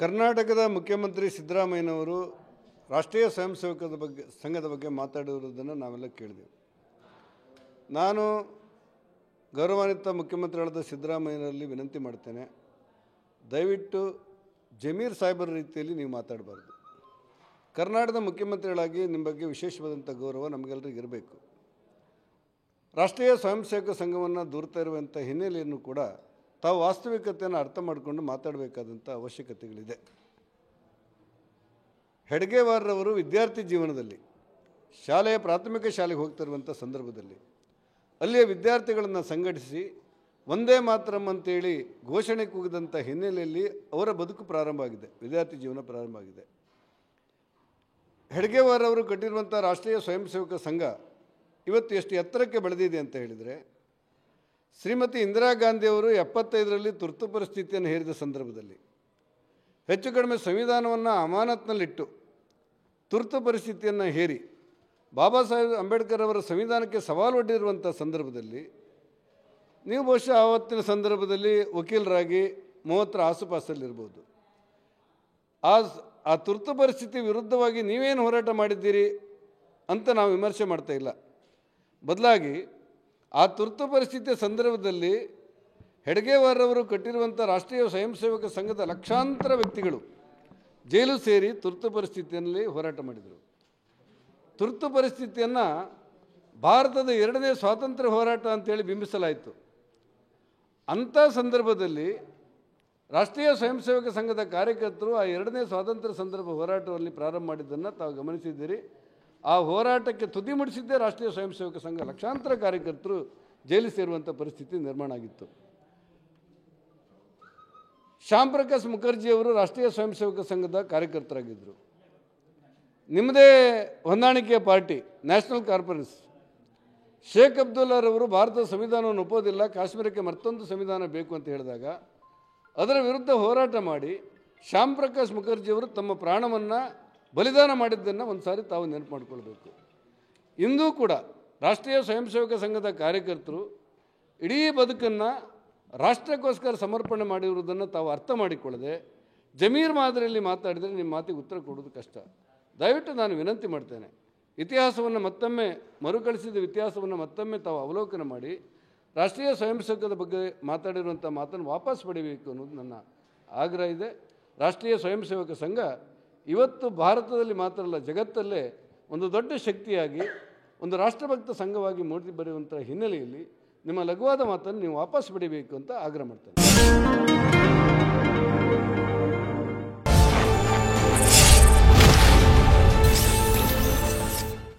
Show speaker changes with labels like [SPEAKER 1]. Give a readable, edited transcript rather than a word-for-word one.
[SPEAKER 1] ಕರ್ನಾಟಕದ ಮುಖ್ಯಮಂತ್ರಿ ಸಿದ್ದರಾಮಯ್ಯನವರು ರಾಷ್ಟ್ರೀಯ ಸ್ವಯಂ ಸೇವಕರ ಸಂಘದ ಬಗ್ಗೆ ಮಾತಾಡಿರುವುದನ್ನು ನಾವೆಲ್ಲ ಕೇಳಿದೆವು. ನಾನು ಗೌರವಾನ್ವಿತ ಮುಖ್ಯಮಂತ್ರಿಗಳಾದ ಸಿದ್ದರಾಮಯ್ಯನಲ್ಲಿ ವಿನಂತಿ ಮಾಡ್ತೇನೆ, ದಯವಿಟ್ಟು ಜಮೀರ್ ಸಾಹೇಬರ ರೀತಿಯಲ್ಲಿ ನೀವು ಮಾತಾಡಬಾರ್ದು. ಕರ್ನಾಟಕದ ಮುಖ್ಯಮಂತ್ರಿಗಳಾಗಿ ನಿಮ್ಮ ಬಗ್ಗೆ ವಿಶೇಷವಾದಂಥ ಗೌರವ ನಮಗೆಲ್ಲರಿಗೂ ಇರಬೇಕು. ರಾಷ್ಟ್ರೀಯ ಸ್ವಯಂ ಸೇವಕ ಸಂಘವನ್ನು ದೂರ್ತಾ ಇರುವಂಥ ಹಿನ್ನೆಲೆಯನ್ನು ಕೂಡ ತಾವು ವಾಸ್ತವಿಕತೆಯನ್ನು ಅರ್ಥ ಮಾಡಿಕೊಂಡು ಮಾತಾಡಬೇಕಾದಂಥ ಅವಶ್ಯಕತೆಗಳಿದೆ. ಹೆಡ್ಗೇವಾರ್ರವರು ವಿದ್ಯಾರ್ಥಿ ಜೀವನದಲ್ಲಿ ಪ್ರಾಥಮಿಕ ಶಾಲೆಗೆ ಹೋಗ್ತಿರುವಂಥ ಸಂದರ್ಭದಲ್ಲಿ ಅಲ್ಲಿಯ ವಿದ್ಯಾರ್ಥಿಗಳನ್ನು ಸಂಘಟಿಸಿ ಒಂದೇ ಮಾತರಂ ಅಂತೇಳಿ ಘೋಷಣೆ ಕೂಗಿದಂಥ ಹಿನ್ನೆಲೆಯಲ್ಲಿ ಅವರ ಬದುಕು ಪ್ರಾರಂಭ ಆಗಿದೆ, ವಿದ್ಯಾರ್ಥಿ ಜೀವನ ಪ್ರಾರಂಭ ಆಗಿದೆ. ಹೆಡ್ಗೇವಾರ್ರವರು ಕಟ್ಟಿರುವಂಥ ರಾಷ್ಟ್ರೀಯ ಸ್ವಯಂ ಸೇವಕ ಸಂಘ ಇವತ್ತು ಎಷ್ಟು ಎತ್ತರಕ್ಕೆ ಬೆಳೆದಿದೆ ಅಂತ ಹೇಳಿದರೆ, ಶ್ರೀಮತಿ ಇಂದಿರಾ ಗಾಂಧಿಯವರು 75ರಲ್ಲಿ ತುರ್ತು ಪರಿಸ್ಥಿತಿಯನ್ನು ಹೇರಿದ ಸಂದರ್ಭದಲ್ಲಿ ಹೆಚ್ಚು ಕಡಿಮೆ ಸಂವಿಧಾನವನ್ನು ಅಮಾನತ್ನಲ್ಲಿಟ್ಟು ತುರ್ತು ಪರಿಸ್ಥಿತಿಯನ್ನು ಹೇರಿ ಬಾಬಾ ಸಾಹೇಬ್ ಅಂಬೇಡ್ಕರ್ ಅವರ ಸಂವಿಧಾನಕ್ಕೆ ಸವಾಲು ಒಡ್ಡಿರುವಂಥ ಸಂದರ್ಭದಲ್ಲಿ ನೀವು ಬಹುಶಃ ಆವತ್ತಿನ ಸಂದರ್ಭದಲ್ಲಿ ವಕೀಲರಾಗಿ 30ರ ಆಸುಪಾಸಲ್ಲಿರ್ಬೋದು. ಆ ತುರ್ತು ಪರಿಸ್ಥಿತಿ ವಿರುದ್ಧವಾಗಿ ನೀವೇನು ಹೋರಾಟ ಮಾಡಿದ್ದೀರಿ ಅಂತ ನಾವು ವಿಮರ್ಶೆ ಮಾಡ್ತಾ ಇಲ್ಲ. ಬದಲಾಗಿ ಆ ತುರ್ತು ಪರಿಸ್ಥಿತಿಯ ಸಂದರ್ಭದಲ್ಲಿ ಹೆಡ್ಗೇವಾರ್ರವರು ಕಟ್ಟಿರುವಂಥ ರಾಷ್ಟ್ರೀಯ ಸ್ವಯಂ ಸೇವಕ ಸಂಘದ ಲಕ್ಷಾಂತರ ವ್ಯಕ್ತಿಗಳು ಜೈಲು ಸೇರಿ ತುರ್ತು ಪರಿಸ್ಥಿತಿಯಲ್ಲಿ ಹೋರಾಟ ಮಾಡಿದರು. ತುರ್ತು ಪರಿಸ್ಥಿತಿಯನ್ನು ಭಾರತದ 2ನೇ ಸ್ವಾತಂತ್ರ್ಯ ಹೋರಾಟ ಅಂತೇಳಿ ಬಿಂಬಿಸಲಾಯಿತು. ಅಂಥ ಸಂದರ್ಭದಲ್ಲಿ ರಾಷ್ಟ್ರೀಯ ಸ್ವಯಂ ಸೇವಕ ಸಂಘದ ಕಾರ್ಯಕರ್ತರು ಆ 2ನೇ ಸ್ವಾತಂತ್ರ್ಯ ಸಂದರ್ಭ ಹೋರಾಟದಲ್ಲಿ ಪ್ರಾರಂಭ ಮಾಡಿದ್ದನ್ನು ತಾವು ಗಮನಿಸಿದ್ದೀರಿ. ಆ ಹೋರಾಟಕ್ಕೆ ತುದಿ ಮುಡಿಸಿದ್ದೇ ರಾಷ್ಟ್ರೀಯ ಸ್ವಯಂ ಸೇವಕ ಸಂಘ. ಲಕ್ಷಾಂತರ ಕಾರ್ಯಕರ್ತರು ಜೈಲು ಸೇರುವಂಥ ಪರಿಸ್ಥಿತಿ ನಿರ್ಮಾಣ ಆಗಿತ್ತು. ಶ್ಯಾಮ್ ಪ್ರಕಾಶ್ ಮುಖರ್ಜಿಯವರು ರಾಷ್ಟ್ರೀಯ ಸ್ವಯಂ ಸೇವಕ ಸಂಘದ ಕಾರ್ಯಕರ್ತರಾಗಿದ್ದರು. ನಿಮ್ಮದೇ ಹೊಂದಾಣಿಕೆಯ ಪಾರ್ಟಿ ನ್ಯಾಷನಲ್ ಕಾನ್ಫರೆನ್ಸ್ ಶೇಖ್ ಅಬ್ದುಲ್ಲಾರವರು ಭಾರತದ ಸಂವಿಧಾನವನ್ನು ಒಪ್ಪೋದಿಲ್ಲ, ಕಾಶ್ಮೀರಕ್ಕೆ ಮತ್ತೊಂದು ಸಂವಿಧಾನ ಬೇಕು ಅಂತ ಹೇಳಿದಾಗ ಅದರ ವಿರುದ್ಧ ಹೋರಾಟ ಮಾಡಿ ಶ್ಯಾಮ್ ಪ್ರಕಾಶ್ ಮುಖರ್ಜಿಯವರು ತಮ್ಮ ಪ್ರಾಣವನ್ನು ಬಲಿದಾನ ಮಾಡಿದ್ದನ್ನು ಒಂದು ಸಾರಿ ತಾವು ನೆನಪು ಮಾಡಿಕೊಳ್ಬೇಕು. ಇಂದೂ ಕೂಡ ರಾಷ್ಟ್ರೀಯ ಸ್ವಯಂ ಸೇವಕ ಸಂಘದ ಕಾರ್ಯಕರ್ತರು ಇಡೀ ಬದುಕನ್ನು ರಾಷ್ಟ್ರಕ್ಕೋಸ್ಕರ ಸಮರ್ಪಣೆ ಮಾಡಿರುವುದನ್ನು ತಾವು ಅರ್ಥ ಮಾಡಿಕೊಳ್ಳದೆ ಜಮೀರ್ ಮಾದರಿಯಲ್ಲಿ ಮಾತಾಡಿದರೆ ನಿಮ್ಮ ಮಾತಿಗೆ ಉತ್ತರ ಕೊಡೋದು ಕಷ್ಟ. ದಯವಿಟ್ಟು ನಾನು ವಿನಂತಿ ಮಾಡ್ತೇನೆ, ಇತಿಹಾಸವನ್ನು ಮತ್ತೊಮ್ಮೆ ಮರುಕಳಿಸಿದ ಇತಿಹಾಸವನ್ನು ಮತ್ತೊಮ್ಮೆ ತಾವು ಅವಲೋಕನ ಮಾಡಿ ರಾಷ್ಟ್ರೀಯ ಸ್ವಯಂ ಸೇವಕದ ಬಗ್ಗೆ ಮಾತಾಡಿರುವಂಥ ಮಾತನ್ನು ವಾಪಸ್ ಪಡಿಬೇಕು ಅನ್ನೋದು ನನ್ನ ಆಗ್ರಹ ಇದೆ. ರಾಷ್ಟ್ರೀಯ ಸ್ವಯಂ ಸೇವಕ ಸಂಘ ಇವತ್ತು ಭಾರತದಲ್ಲಿ ಮಾತ್ರ ಅಲ್ಲ, ಜಗತ್ತಲ್ಲೇ ಒಂದು ದೊಡ್ಡ ಶಕ್ತಿಯಾಗಿ ಒಂದು ರಾಷ್ಟ್ರಭಕ್ತ ಸಂಘವಾಗಿ ಮೂಡಿ ಬರೆಯುವಂಥ ಹಿನ್ನೆಲೆಯಲ್ಲಿ ನಿಮ್ಮ ಲಘುವಾದ ಮಾತನ್ನು ನೀವು ವಾಪಸ್ ಪಡಿಬೇಕು ಅಂತ ಆಗ್ರಹ ಮಾಡ್ತೇನೆ.